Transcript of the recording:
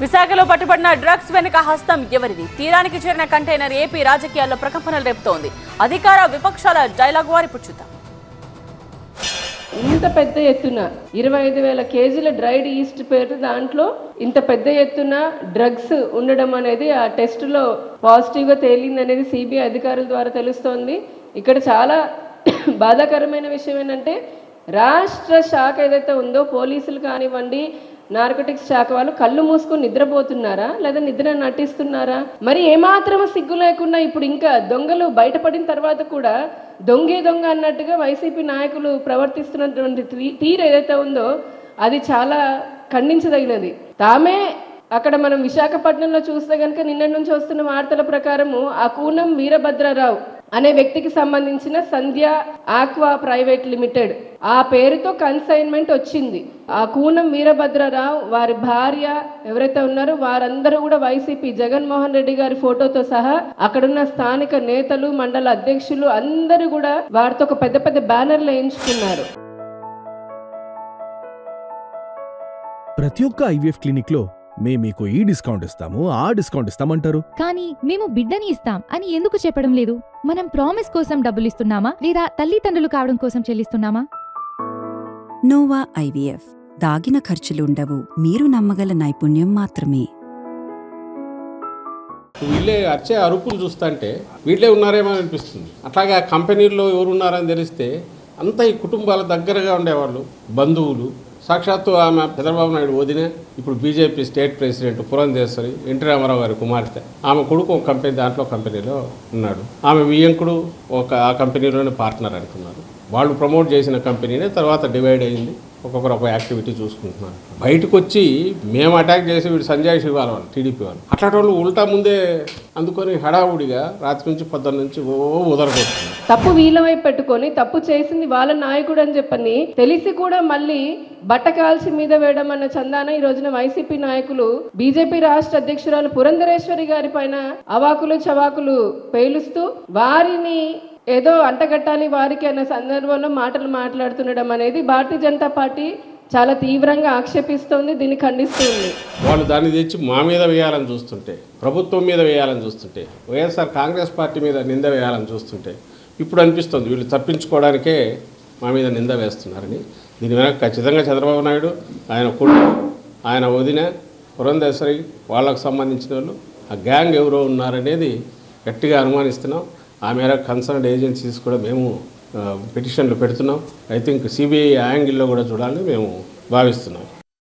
విశాఖలో పట్టుబడిన డ్రగ్స్ వెనుక హస్తం ఎవరిది? తీరానికి చేరిన కంటైనర్ ఏపీ రాజకీయాల్లో ప్రకంపనలు రేపుతోంది. అధికార విపక్షాల డైలాగ్ వారి పుచ్చుతాం. ఇంత పెద్ద ఎత్తున 25,000 కేజీల డ్రైడ్ ఈస్ట్ పేరు దాంట్లో ఇంత పెద్ద ఎత్తున డ్రగ్స్ ఉండడం అనేది ఆ టెస్టులో పాజిటివ్గా తేలింది అనేది సిబిఐ అధికారుల ద్వారా తెలుస్తోంది. ఇక్కడ చాలా బాధాకరమైన విషయం ఏంటంటే రాష్ట్ర శాఖ ఏదైతే ఉందో పోలీసులు కానివ్వండి, నార్కోటిక్స్ శాఖ వాళ్ళు కళ్ళు మూసుకొని నిద్రపోతున్నారా లేదా నిద్ర నటిస్తున్నారా? మరి ఏమాత్రం సిగ్గు లేకుండా ఇప్పుడు ఇంకా దొంగలు బయటపడిన తర్వాత కూడా దొంగే దొంగ అన్నట్టుగా వైసీపీ నాయకులు ప్రవర్తిస్తున్నటువంటి తీరు ఏదైతే ఉందో అది చాలా ఖండించదగినది. తామే అక్కడ మనం విశాఖపట్నంలో చూస్తే కనుక నిన్నటి నుంచి వస్తున్న వార్తల ప్రకారము ఆ కూనం వీరభద్రరావు అనే వ్యక్తికి సంబంధించిన సంధ్య ఆక్వా ప్రైవేట్ లిమిటెడ్ ఆ పేరుతో కన్సైన్మెంట్ వచ్చింది. ఆ కూనం వీరభద్రరావు వారి భార్య ఎవరైతే ఉన్నారో వారందరూ కూడా వైసీపీ జగన్మోహన్ రెడ్డి గారి ఫోటోతో సహా అక్కడున్న స్థానిక నేతలు, మండల అధ్యక్షులు అందరూ కూడా వారితో ఒక పెద్ద పెద్ద బ్యానర్లు వేయించుకున్నారు. ప్రతి ఒక్క ఐవీఎఫ్ క్లినిక్ లో మేము మీకు ఈ డిస్కౌంట్ ఇస్తాము, ఆ డిస్కౌంట్ ఇస్తామంటారు. కానీ మేము బిడ్డని ఇస్తాం అని ఎందుకు చెప్పడం లేదు? మనం ప్రామిస్ కోసం డబ్బులు ఇస్తున్నామా లేదా తల్లిదండ్రులు కావడం కోసం చెల్లిస్తున్నామా? నోవా ఐవీఎఫ్ దాగిన ఖర్చులుండవు, మీరు నమ్మగల నైపుణ్యం మాత్రమే. వీళ్ళే వచ్చే అరుపులు చూస్తుంటే వీళ్ళే ఉన్నారేమో అనిపిస్తుంది. అట్లాగే ఆ కంపెనీల్లో ఎవరు ఉన్నారని తెలిస్తే అంతా ఈ కుటుంబాల దగ్గరగా ఉండేవాళ్ళు, బంధువులు. సాక్షాత్తు ఆమె చంద్రబాబు నాయుడు వదిన, ఇప్పుడు BJP state president Purandeswari, NT Rama Rao గారి కుమార్తె. ఆమె కొడుకు ఒక కంపెనీలో ఉన్నాడు. ఆమె వియ్యంకుడు ఆ కంపెనీలోనే పార్ట్నర్ అనుకున్నారు. వాళ్ళు ప్రమోట్ చేసిన కంపెనీనే తర్వాత డివైడ్ అయింది. ఒక్కొక్కరు ఒక యాక్టివిటీ చూసుకుంటున్నారు. బయటకు వచ్చి మేము అటాక్ చేసి వీడు సంజయ్ శివాల వాళ్ళు టీడీపీ వాళ్ళు అట్లాంటి వాళ్ళు ఉల్టా ముందే అందుకొని హడావుడిగా రాత్రి నుంచి పొద్దున్న నుంచి ఉదరగొడుతుంది. తప్పు వీళ్ళ వైపు పెట్టుకొని తప్పు చేసింది వాళ్ళ నాయకుడు అని చెప్పని తెలిసి కూడా మళ్ళీ బట్ట కాల్చి మీద వేయడం అన్న చందాన ఈ రోజున వైసీపీ నాయకులు బీజేపీ రాష్ట్ర అధ్యక్షురాలు పురంధరేశ్వరి గారి పైన అవాకులు చవాకులు పేలుస్తూ వారిని ఏదో అంటగట్టాలి వారికి అన్న సందర్భంలో మాటలు మాట్లాడుతుండడం అనేది భారతీయ జనతా పార్టీ చాలా తీవ్రంగా ఆక్షేపిస్తోంది, దీన్ని ఖండిస్తుంది. వాళ్ళు దాన్ని తెచ్చి మా మీద వేయాలని చూస్తుంటే, ప్రభుత్వం మీద వేయాలని చూస్తుంటే, వైఎస్ఆర్ కాంగ్రెస్ పార్టీ మీద నింద వేయాలని చూస్తుంటే ఇప్పుడు అనిపిస్తుంది వీళ్ళు తప్పించుకోవడానికే మా మీద నింద వేస్తున్నారని. దీని వెనక ఖచ్చితంగా చంద్రబాబు నాయుడు, ఆయన కొడుకు, ఆయన వదిన పురంధేశ్వరి వాళ్ళకు సంబంధించిన వాళ్ళు ఆ గ్యాంగ్ ఎవరో ఉన్నారనేది గట్టిగా అనుమానిస్తున్నాం. ఆ మేరకు కన్సర్న్డ్ ఏజెన్సీస్ కూడా మేము పిటిషన్లు పెడుతున్నాం. ఐ థింక్ సిబిఐ యాంగిల్లో కూడా చూడాలని మేము భావిస్తున్నాం.